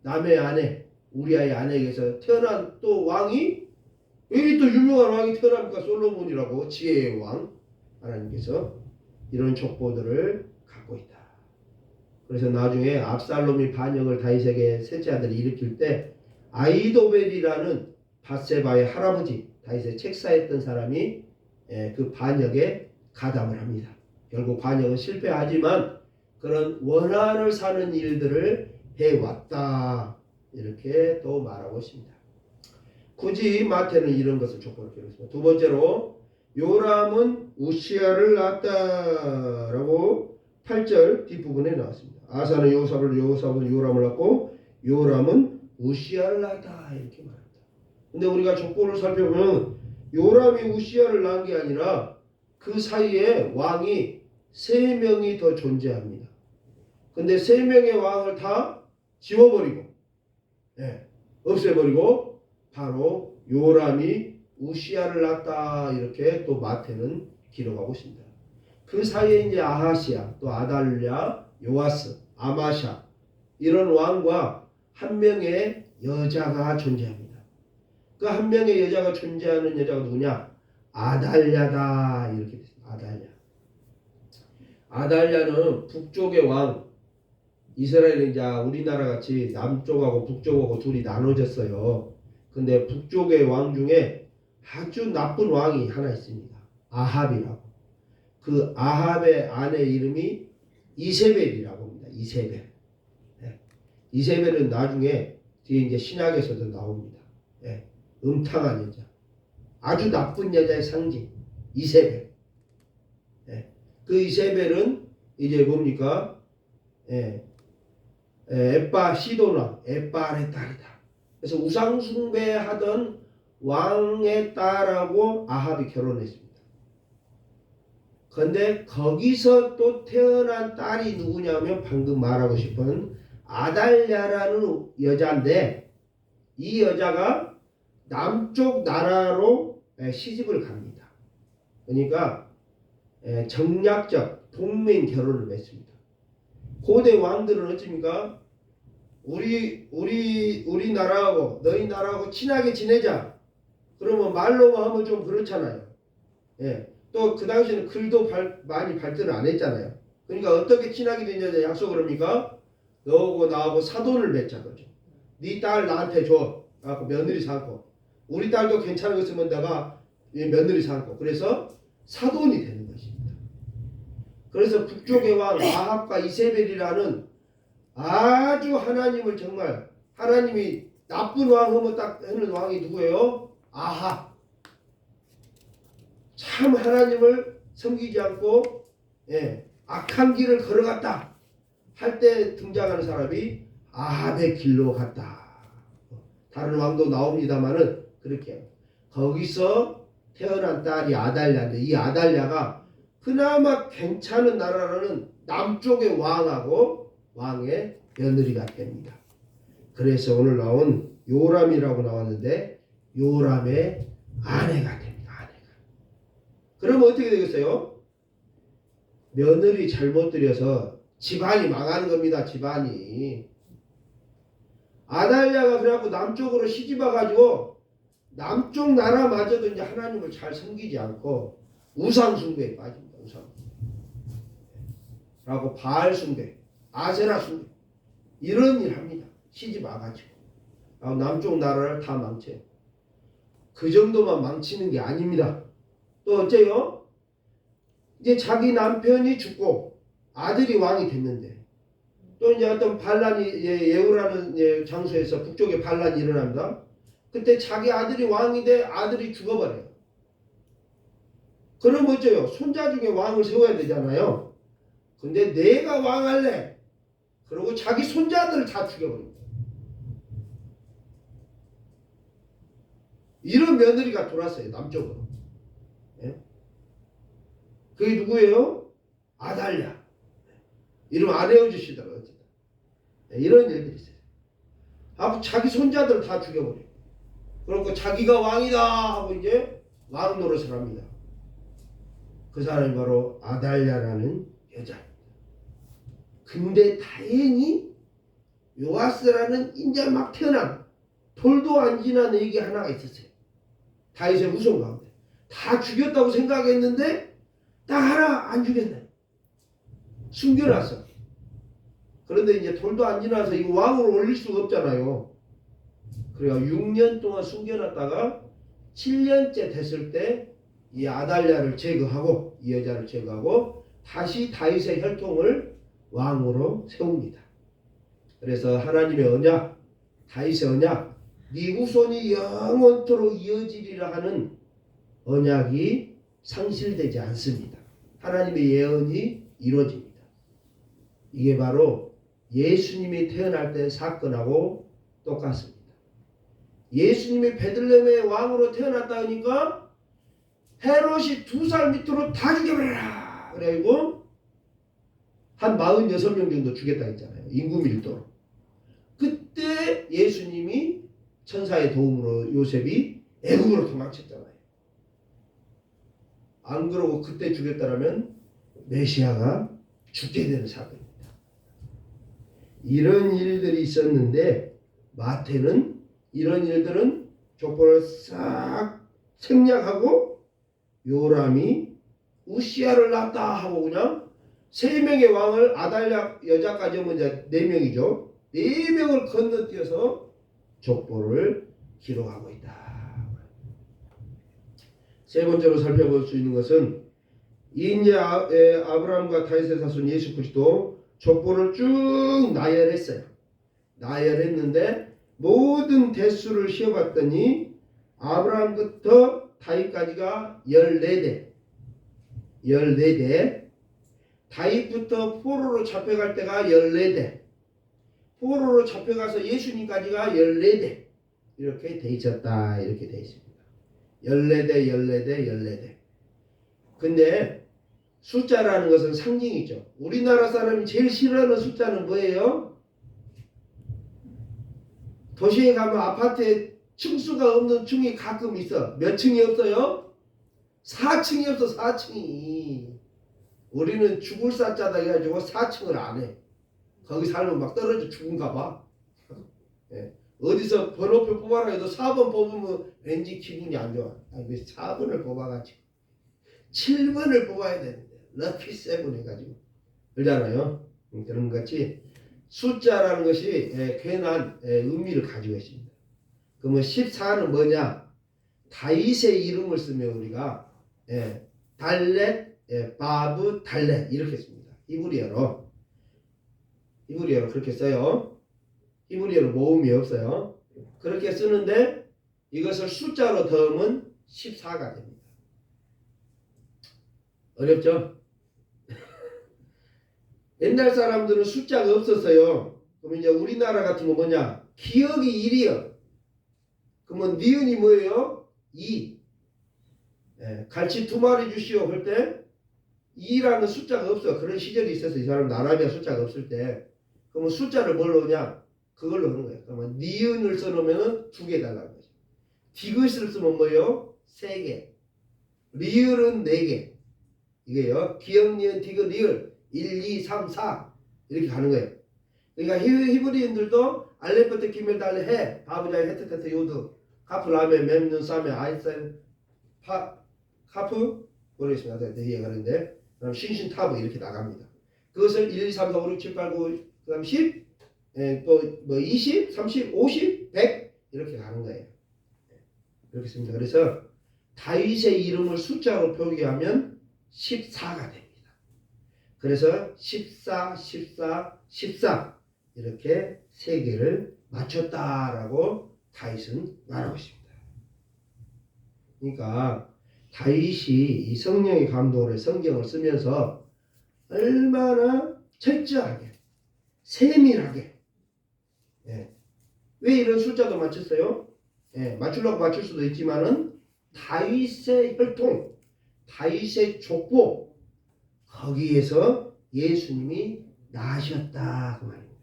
남의 아내 우리아의 아내에게서 태어난 또 왕이 왜 또 유명한 왕이 태어납니까? 솔로몬이라고 지혜의 왕 하나님께서 이런 족보들을 갖고 있다. 그래서 나중에 압살롬이 반역을 다윗에게 셋째 아들을 일으킬 때 아이도벨이라는 밧세바의 할아버지 다윗의 책사했던 사람이 그 반역에 가담을 합니다. 결국 반역은 실패하지만 그런 원한을 사는 일들을 해왔다. 이렇게 또 말하고 있습니다. 굳이 마태는 이런 것을 촉구를 드렸습니다. 두 번째로 요람은 우시아를 낳았다라고 8절 뒷부분에 나왔습니다. 아사는 요삽을 요람을 낳고 요람은 우시아를 낳았다 이렇게 말합니다. 근데 우리가 족보를 살펴보면 요람이 우시아를 낳은 게 아니라 그 사이에 왕이 3명이 더 존재합니다. 근데 3명의 왕을 다 지워버리고 없애버리고 바로 요람이 우시아를 낳았다 이렇게 또 마태는 기록하고 있습니다. 그 사이에 이제 아하시아, 또 아달랴, 요아스, 아마샤 이런 왕과 한 명의 여자가 존재합니다. 그 한 명의 여자가 존재하는 여자가 누구냐? 아달랴다 이렇게 됐습니다. 아달랴. 아달랴는 북쪽의 왕. 이스라엘은 이제 우리나라 같이 남쪽하고 북쪽하고 둘이 나눠졌어요. 근데 북쪽의 왕 중에 아주 나쁜 왕이 하나 있습니다. 아합이라고. 그 아합의 아내 이름이 이세벨이라고 합니다. 이세벨. 이세벨은 나중에 뒤에 이제 신약에서도 나옵니다. 음탕한 여자. 아주 나쁜 여자의 상징. 이세벨. 그 이세벨은 이제 뭡니까? 에빠 시도나 에빠의 딸이다. 그래서 우상숭배하던 왕의 딸하고 아합이 결혼했습니다. 그런데 거기서 또 태어난 딸이 누구냐면 방금 말하고 싶은 아달랴라는 여자인데 이 여자가 남쪽 나라로 시집을 갑니다. 그러니까 정략적 동맹 결혼을 맺습니다. 고대 왕들은 어찌입니까? 우리 나라하고 너희 나라하고 친하게 지내자. 그러면 말로만 하면 좀 그렇잖아요. 또 그 당시에는 글도 많이 발전을 안 했잖아요. 그러니까 어떻게 친하게 되냐 약속을 합니까? 너하고 나하고 사돈을 맺자 그러죠. 네 딸 나한테 줘. 갖고 며느리 삼고 우리 딸도 괜찮은 거 쓰면 내가 며느리 삼고 그래서 사돈이 되는 것입니다. 그래서 북쪽의 왕 아합과 이세벨이라는 아주 하나님을 정말 하나님이 나쁜 왕 하면 딱 하는 왕이 누구예요? 아합. 참 하나님을 섬기지 않고 악한 길을 걸어갔다 할 때 등장하는 사람이 아합의 길로 갔다. 다른 왕도 나옵니다만은 그렇게 거기서 태어난 딸이 아달랴인데 이 아달랴가 그나마 괜찮은 나라라는 남쪽의 왕하고 왕의 며느리가 됩니다. 그래서 오늘 나온 요람이라고 나왔는데 요람의 아내가 됩니다. 아내가. 그러면 어떻게 되겠어요? 며느리 잘못 들여서 집안이 망하는 겁니다. 집안이. 아달랴가 그래갖고 남쪽으로 시집와가지고 남쪽 나라마저도 이제 하나님을 잘 섬기지 않고 우상 숭배에 빠집니다. 우상. 라고 바알 숭배, 아세라 숭배 이런 일 합니다. 시집 와가지고 남쪽 나라를 다 망쳐요. 그 정도만 망치는 게 아닙니다. 또 어째요? 이제 자기 남편이 죽고 아들이 왕이 됐는데 또 이제 어떤 반란이 예후라는 장소에서 북쪽에 반란이 일어납니다. 그때 자기 아들이 왕이 돼 아들이 죽어버려요. 그럼 어째요? 손자 중에 왕을 세워야 되잖아요. 근데 내가 왕할래. 그리고 자기 손자들을 다 죽여버립니다. 이런 며느리가 돌았어요. 남쪽으로. 그게 누구예요? 아달랴. 이름 안 외워주시더라고요. 이런 일들이 있어요. 자기 손자들 다 죽여버려요. 그러고 자기가 왕이다 하고 이제 왕 노릇을 합니다. 그 사람이 바로 아달랴라는 여자입니다. 근데 다행히 요아스라는 이제 막 태어난 돌도 안 지난 애기 하나가 있었어요. 다윗의 후손 가운데. 다 죽였다고 생각했는데 딱 하나 안 죽였네. 숨겨놨어. 그런데 이제 돌도 안 지나서 이거 왕으로 올릴 수가 없잖아요. 그래서 6년 동안 숨겨놨다가 7년째 됐을 때 이 아달랴를 제거하고 이 여자를 제거하고 다시 다윗의 혈통을 왕으로 세웁니다. 그래서 하나님의 언약, 다윗의 언약, 네 후손이 영원토록 이어지리라 하는 언약이 상실되지 않습니다. 하나님의 예언이 이루어집니다. 이게 바로 예수님이 태어날 때 사건하고 똑같습니다. 예수님이 베들레헴의 왕으로 태어났다 하니까 헤롯이 2살 밑으로 다 죽여버려라. 그래가지고 한 46명 정도 죽였다 했잖아요. 인구 밀도로. 그때 예수님이 천사의 도움으로 요셉이 애국으로 도망쳤잖아요. 안 그러고 그때 죽였다라면 메시아가 죽게 되는 사건입니다. 이런 일들이 있었는데 마태는 이런 일들은 족보를 싹 생략하고 요람이 우시아를 낳았다 하고 그냥 3명의 왕을 아달랴 여자까지 하면 이제 4명이죠. 4명을 건너뛰어서 족보를 기록하고 있다. 세 번째로 살펴볼 수 있는 것은 이제 아브라함과 다윗의 자손 예수 그리스도 족보를 쭉 나열했어요. 나열했는데 모든 대수를 세어봤더니 아브라함부터 다윗까지가 14대 14대 다윗부터 포로로 잡혀갈 때가 14대 포로로 잡혀가서 예수님까지가 14대 이렇게 돼 있었다. 이렇게 돼 있습니다. 14대 14대 14대 근데 숫자라는 것은 상징이죠. 우리나라 사람이 제일 싫어하는 숫자는 뭐예요? 도시에 가면 아파트에 층수가 없는 층이 가끔 있어. 몇 층이 없어요? 4층이 없어. 4층이. 우리는 죽을 사자다 해가지고 4층을 안 해. 거기 살면 막 떨어져 죽은가 봐. 예. 어디서 번호표 뽑아라 해도 4번 뽑으면 왠지 기분이 안 좋아. 왜 4번을 뽑아가지고 7번을 뽑아야 되는데 럭키 세븐 해가지고 그러잖아요. 그런 것 같이 숫자라는 것이 괜한 의미를 가지고 있습니다. 그러면 14는 뭐냐? 다윗의 이름을 쓰면 우리가 달렛, 바브, 달렛 이렇게 씁니다. 히브리어로 그렇게 써요. 히브리어로 모음이 없어요. 그렇게 쓰는데 이것을 숫자로 더하면 14가 됩니다. 어렵죠? 옛날 사람들은 숫자가 없었어요. 그러면 이제 우리나라 같은 거 뭐냐? 기억이 1이요. 그러면 니은이 뭐예요? 2. 갈치 2마리 주시오 할 때 2라는 숫자가 없어. 그런 시절이 있었어. 이 사람 아라비아 숫자가 없을 때. 그러면 숫자를 뭘로 하냐? 그걸로 하는 거예요. 그러면 니은을 써놓으면 2개 달라는 거죠. 디귿을 쓰면 뭐예요? 3개. 리을은 4개. 이게요. 기억, 니은, 디귿, 리을 1, 2, 3, 4 이렇게 가는 거예요. 그러니까 히브리인들도 알레프트 기멜 달레 해 바브자이 헤트테트 요드 카프 라메 mem눈 사메 아이센 카프 모르겠습니다. 되게 가는데 그다음 신신 타브 이렇게 나갑니다. 그것을 1, 2, 3, 4, 5, 6, 7, 8, 9 그다음 10 또 뭐 20, 30, 50, 100 이렇게 가는 거예요. 이렇게 씁니다. 그래서 다윗의 이름을 숫자로 표기하면 14가 됩니다. 그래서 14, 14, 14 이렇게 3개를 맞췄다라고 다윗은 말하고 있습니다. 그러니까 다윗이 이 성령의 감동으로 성경을 쓰면서 얼마나 철저하게 세밀하게 왜 이런 숫자도 맞췄어요? 맞추려고 맞출 수도 있지만은 다윗의 혈통, 다윗의 족보 거기에서 예수님이 나셨다 그 말입니다.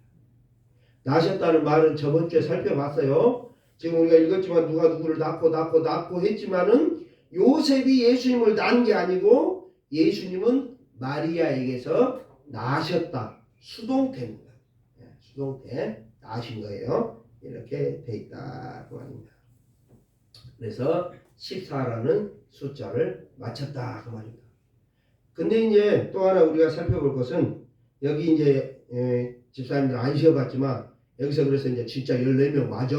나셨다는 말은 저번 주에 살펴봤어요. 지금 우리가 읽었지만 누가 누구를 낳고 했지만은 요셉이 예수님을 낳은 게 아니고 예수님은 마리아에게서 나셨다. 수동태입니다. 수동태 나신 거예요. 이렇게 돼 있다 그 말입니다. 그래서 14라는 숫자를 맞췄다 그 말입니다. 근데 이제 또 하나 우리가 살펴볼 것은 여기 이제 집사님들 안 쉬어봤지만 여기서 그래서 이제 진짜 14명 맞아?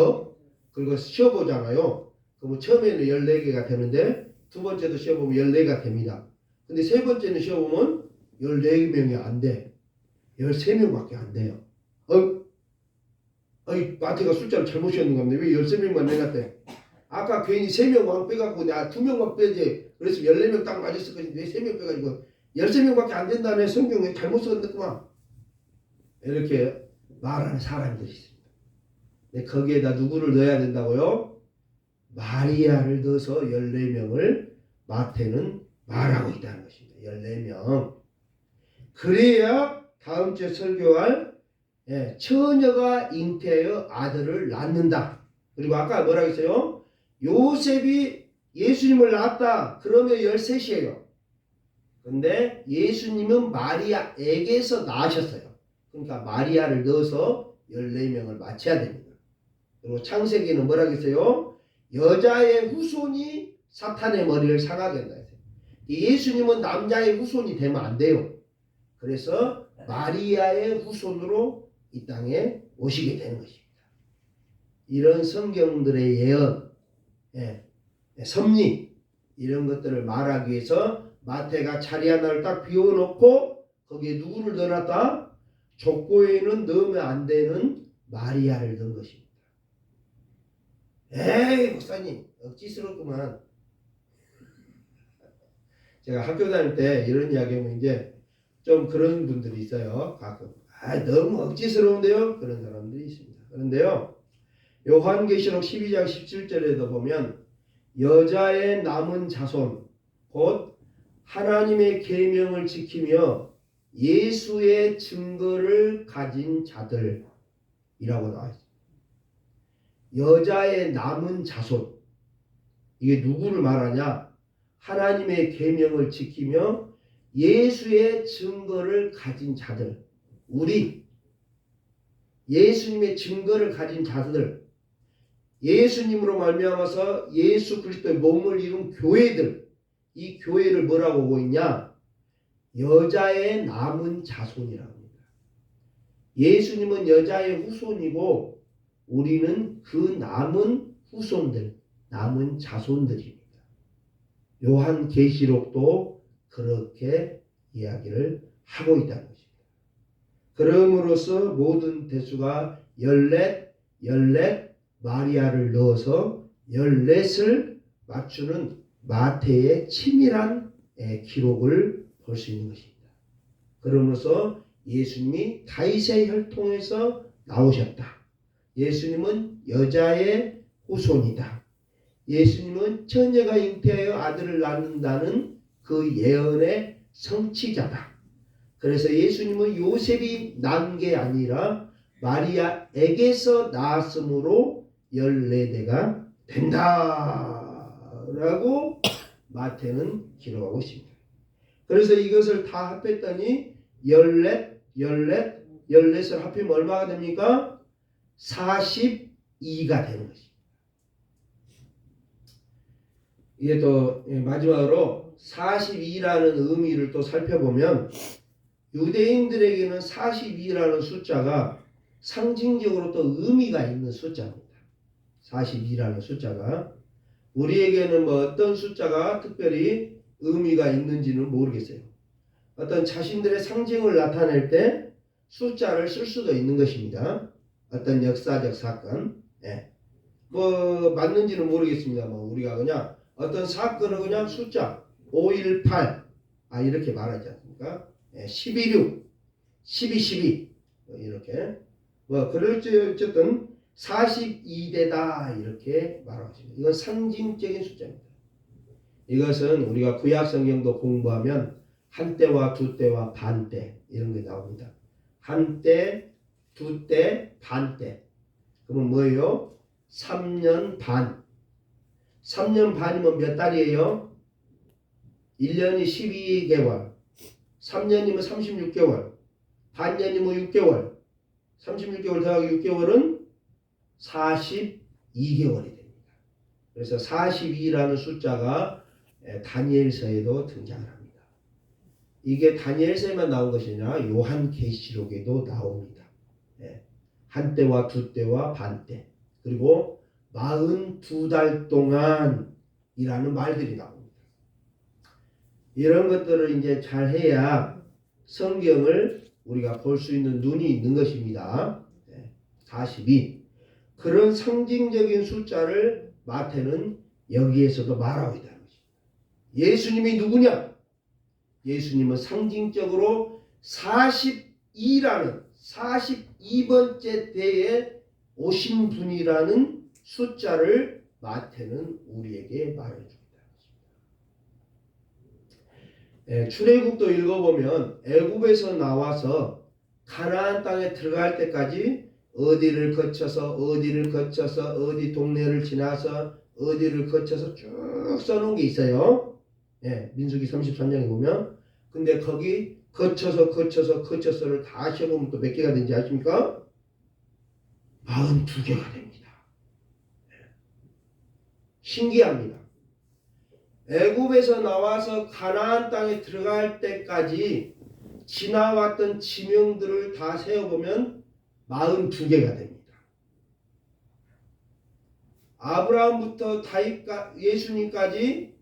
그리고 쉬어보잖아요. 그러면 처음에는 14개가 되는데 두 번째도 쉬어보면 14가 됩니다. 근데 세 번째는 쉬어보면 14명이 안 돼. 13명밖에 안 돼요. 아이 마태가 숫자를 잘못 세는 건데 왜 13명만 내놨대? 아까 괜히 3명 왕 빼갖고 나 2명만 빼지. 그래서 14명 딱 맞았을 것인데 왜 3명 빼가지고 13명밖에 안 된다네. 성경에 잘못 썼는구만. 이렇게 말하는 사람들이 있습니다. 근데 거기에다 누구를 넣어야 된다고요? 마리아를 넣어서 14명을 마태는 말하고 있다는 것입니다. 14명. 그래야 다음 주에 설교할 처녀가 잉태하여 아들을 낳는다. 그리고 아까 뭐라고 했어요? 요셉이 예수님을 낳았다. 그러면 13이에요. 근데 예수님은 마리아에게서 낳으셨어요. 그러니까 마리아를 넣어서 14명을 맞춰야 됩니다. 그리고 창세기는 뭐라고 했어요? 여자의 후손이 사탄의 머리를 상하게 한다 했어요. 예수님은 남자의 후손이 되면 안 돼요. 그래서 마리아의 후손으로 이 땅에 오시게 되는 것입니다. 이런 성경들의 예언, 섭리 이런 것들을 말하기 위해서 마태가 자리 하나를 딱 비워놓고 거기에 누구를 넣어놨다? 족보에는 넣으면 안 되는 마리아를 넣은 것입니다. 에이 목사님 억지스럽구만. 제가 학교 다닐 때 이런 이야기하면 이제 좀 그런 분들이 있어요. 가끔 너무 억지스러운데요. 그런 사람들이 있습니다. 그런데요. 요한계시록 12장 17절에도 보면 여자의 남은 자손 곧 하나님의 계명을 지키며 예수의 증거를 가진 자들이라고 나와 있습니다. 여자의 남은 자손 이게 누구를 말하냐? 하나님의 계명을 지키며 예수의 증거를 가진 자들. 우리 예수님의 증거를 가진 자들. 예수님으로 말미암아서 예수 그리스도의 몸을 이룬 교회들. 이 교회를 뭐라고 보고 있냐? 여자의 남은 자손이라고 합니다. 예수님은 여자의 후손이고 우리는 그 남은 후손들, 남은 자손들입니다. 요한계시록도 그렇게 이야기를 하고 있다는 것입니다. 그럼으로써 모든 대수가 14 마리아를 넣어서 14을 맞추는 마태의 치밀한 기록을 볼 수 있는 것입니다. 그러면서 예수님이 다윗의 혈통에서 나오셨다. 예수님은 여자의 후손이다. 예수님은 처녀가 잉태하여 아들을 낳는다는 그 예언의 성취자다. 그래서 예수님은 요셉이 낳은 게 아니라 마리아에게서 낳았으므로 14대가 된다라고 마태는 기록하고 있습니다. 그래서 이것을 다 합했더니 14을 합하면 얼마가 됩니까? 42가 되는 것입니다. 이게 또 마지막으로 42라는 의미를 또 살펴보면 유대인들에게는 42라는 숫자가 상징적으로 또 의미가 있는 숫자입니다. 42라는 숫자가 우리에게는 뭐 어떤 숫자가 특별히 의미가 있는지는 모르겠어요. 어떤 자신들의 상징을 나타낼 때 숫자를 쓸 수도 있는 것입니다. 어떤 역사적 사건, 뭐 맞는지는 모르겠습니다만 우리가 그냥 어떤 사건을 그냥 숫자 518 이렇게 말하지 않습니까? 126, 12, 이렇게 뭐 그럴지 어쨌든 42대다 이렇게 말하십니다. 이건 상징적인 숫자입니다. 이것은 우리가 구약 성경도 공부하면 한때와 두때와 반때 이런 게 나옵니다. 한때, 두때, 반때. 그러면 뭐예요? 3년 반. 3년 반이면 몇 달이에요? 1년이 12개월. 3년이면 36개월. 반년이면 6개월. 36개월 더하기 6개월은 42개월이 됩니다. 그래서 42라는 숫자가 다니엘서에도 등장을 합니다. 이게 다니엘서에만 나온 것이냐? 요한계시록에도 나옵니다. 한때와 두때와 반때 그리고 42달 동안이라는 말들이 나옵니다. 이런 것들을 이제 잘 해야 성경을 우리가 볼 수 있는 눈이 있는 것입니다. 42. 그런 상징적인 숫자를 마태는 여기에서도 말하고 있다는 것입니다. 예수님이 누구냐? 예수님은 상징적으로 42라는 42번째 때에 오신 분이라는 숫자를 마태는 우리에게 말해줍니다. 출애굽도 읽어보면 애굽에서 나와서 가나안 땅에 들어갈 때까지 어디를 거쳐서 어디 동네를 지나서 어디를 거쳐서 쭉 써놓은 게 있어요. 민수기 33장에 보면. 근데 거기 거쳐서를 다 시험보면 또 몇 개가 되는지 아십니까? 42개가 됩니다. 신기합니다. 애굽에서 나와서 가나안 땅에 들어갈 때까지 지나왔던 지명들을 다 세어보면 42개가 됩니다. 아브라함부터 예수님까지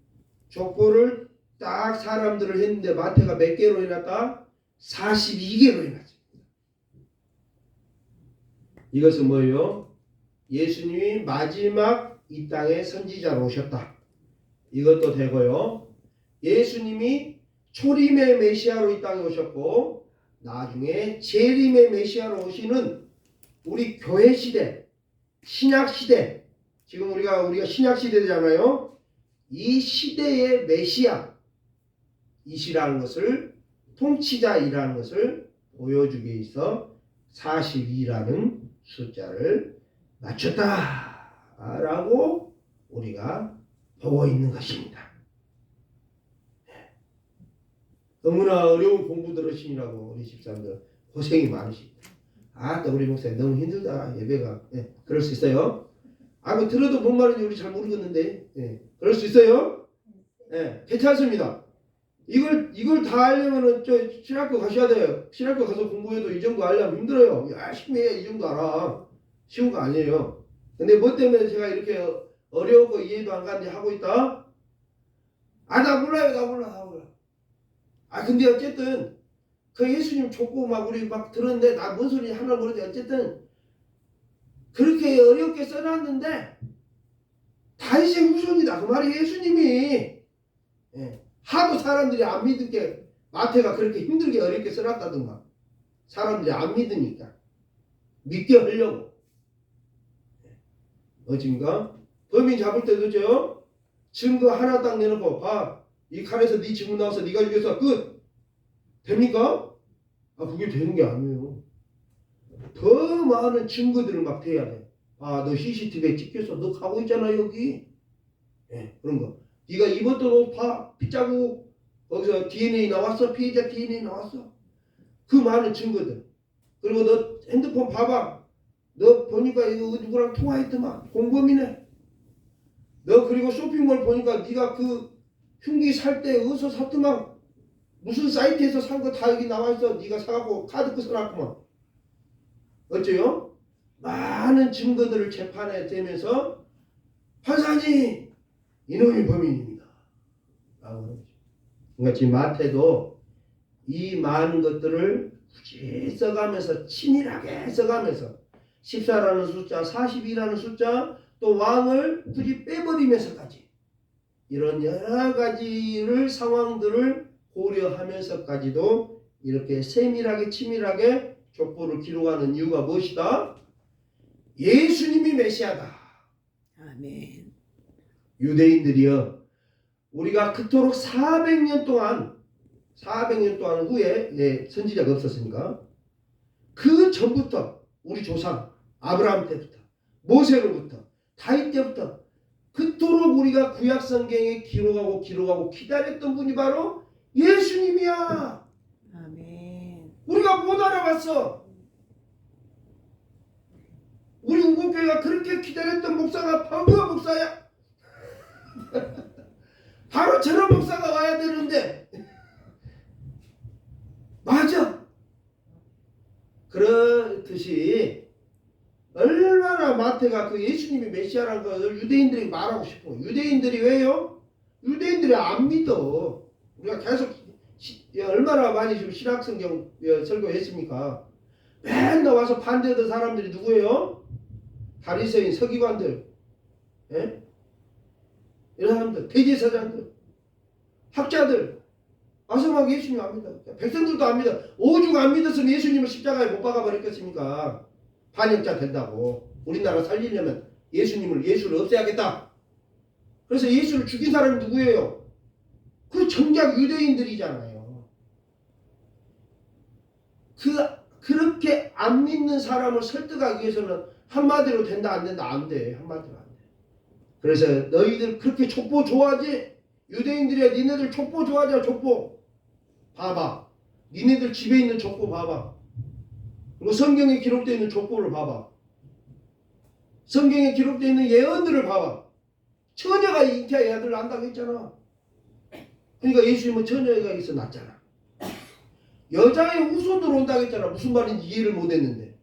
족보를 딱 사람들을 했는데 마태가 몇 개로 해놨다? 42개로 해놨습니다. 이것은 뭐예요? 예수님이 마지막 이 땅에 선지자로 오셨다. 이것도 되고요. 예수님이 초림의 메시아로 이 땅에 오셨고 나중에 재림의 메시아로 오시는 우리 교회 시대, 신약 시대, 지금 우리가 신약 시대잖아요. 이 시대의 메시아 이시라는 것을, 통치자이라는 것을 보여주기 위해서 42라는 숫자를 맞췄다라고 우리가 보고 있는 것입니다. 너무나 어려운 공부들을 하시느라고 우리 집사람들 고생이 많으십니다. 또 우리 목사님 너무 힘들다 예배가. 그럴 수 있어요. 그 들어도 뭔 말인지 우리 잘 모르겠는데 그럴 수 있어요. 괜찮습니다. 이걸 다 하려면은 신학교 가셔야 돼요. 신학교 가서 공부해도 이 정도 하려면 힘들어요. 열심히 해야 이 정도 알아. 쉬운 거 아니에요. 근데 뭐 때문에 제가 이렇게 어려우고 이해도 안 가는지 하고 있다? 나 몰라요. 나 몰라. 근데 어쨌든 그 예수님 족보 우리 들었는데 나 뭔 소리 하나 모르는데 어쨌든 그렇게 어렵게 써놨는데 다윗의 후손이다. 그 말이 예수님이. 하도 사람들이 안 믿을게 마태가 그렇게 힘들게 어렵게 써놨다던가. 사람들이 안 믿으니까 믿게 하려고. 어딘가 범인 잡을 때도 증거 하나 딱 내놓고 이 칼에서 네 지문 나와서 네가 죽여서 끝. 됩니까? 그게 되는 게 아니에요. 더 많은 증거들을 막 대야 돼. 너 CCTV에 찍혀서 너 가고 있잖아 여기. 그런 거. 네가 입었던 옷 핏자국 거기서 DNA 나왔어. 피해자 DNA 나왔어. 그 많은 증거들. 그리고 너 핸드폰 봐봐. 너 보니까 이거 누구랑 통화했더만 공범이네. 너 그리고 쇼핑몰 보니까 네가 그 흉기 살 때 어디서 샀더만 무슨 사이트에서 산 거 다 여기 나와있어. 네가 사갖고 카드 써놨구만. 어째요? 많은 증거들을 재판에 대면서 판사님 이놈이 범인입니다. 그러니까 지금 마태도 이 많은 것들을 굳이 써가면서 치밀하게 써가면서 14라는 숫자, 42라는 숫자, 또 왕을 굳이 빼버리면서까지 이런 여러 가지를 상황들을 고려하면서까지도 이렇게 세밀하게 치밀하게 족보를 기록하는 이유가 무엇이다? 예수님이 메시아다. 아멘. 유대인들이여 우리가 그토록 400년 동안 후에 선지자가 없었으니까 그 전부터 우리 조상 아브라함 때부터 모세로부터 다윗 때부터 그토록 우리가 구약 성경에 기록하고 기다렸던 분이 바로 예수님이야. 아멘. 우리가 못 알아봤어. 우리 우국교회가 그렇게 기다렸던 목사가 바로 그 목사야. 바로 저런 목사가 와야 되는데 맞아. 그렇듯이 얼마나 마태가 그 예수님이 메시아라는 것을 유대인들이 말하고 싶어. 유대인들이 왜요? 유대인들이 안 믿어. 우리가 계속 얼마나 많이 지금 신학성경 설교했습니까? 맨날 와서 반대하던 사람들이 누구예요? 바리새인, 서기관들, 예? 이런 사람들, 대제사장들, 학자들 와서 막 예수님 압니다. 백성들도 압니다. 오죽 안 믿었으면 예수님을 십자가에 못 박아 버렸겠습니까? 반역자 된다고. 우리나라 살리려면 예수를 없애야겠다. 그래서 예수를 죽인 사람이 누구예요? 그 정작 유대인들이잖아요. 그렇게 안 믿는 사람을 설득하기 위해서는 한마디로 된다 안 된다 안 돼. 한마디로 안 돼. 그래서 너희들 그렇게 족보 좋아하지? 유대인들이야 니네들 족보 좋아하잖아. 족보. 봐봐. 니네들 집에 있는 족보 봐봐. 그리고 성경에 기록되어 있는 족보를 봐봐. 성경에 기록되어 있는 예언들을 봐봐. 처녀가 잉태의 아들을 낳는다고 했잖아. 그러니까 예수님은 처녀가 있어 낳잖아. 여자의 후손 들어온다고 했잖아. 무슨 말인지 이해를 못했는데.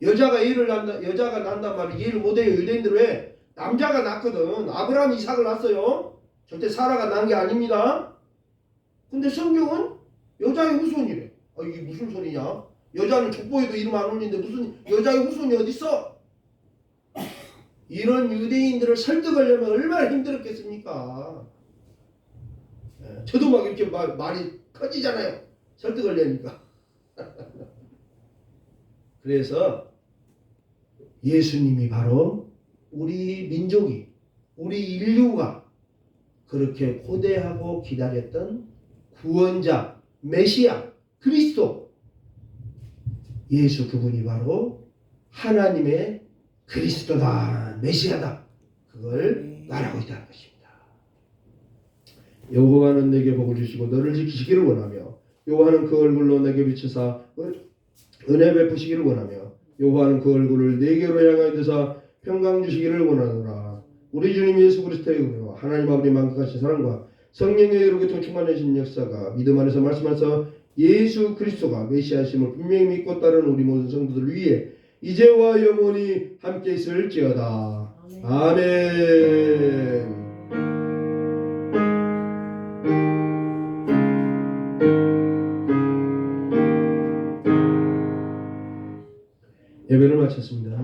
여자가 낳는단 말을 이해를 못해요. 유대인들 왜? 남자가 낳거든. 아브라함 이삭을 낳았어요. 절대 사라가 낳은 게 아닙니다. 근데 성경은 여자의 후손이래. 이게 무슨 소리냐? 여자는 족보에도 이름 안 올리는데 무슨 여자의 후손이 어딨어? 이런 유대인들을 설득하려면 얼마나 힘들었겠습니까? 저도 막 이렇게 말이 커지잖아요. 설득하려니까. 그래서 예수님이 바로 우리 민족이, 우리 인류가 그렇게 고대하고 기다렸던 구원자, 메시아, 그리스도, 예수 그분이 바로 하나님의 그리스도다, 메시아다. 그걸 말하고 있다는 것입니다. 여호와는 내게 복을 주시고 너를 지키시기를 원하며 여호와는 그 얼굴로 내게 비추사 은혜 베푸시기를 원하며 여호와는 그 얼굴을 내게로 향하여 드사 평강 주시기를 원하노라. 우리 주님 예수 그리스도의 은혜와 하나님 아버지 만극하신 사랑과 성령의 의로 교통 충만하신 역사가 믿음 안에서 말씀하셔 예수 그리스도가 메시아심을 분명히 믿고 따르는 우리 모든 성도들 위해 이제와 영원히 함께 있을지어다. 아멘. 예배를 마쳤습니다.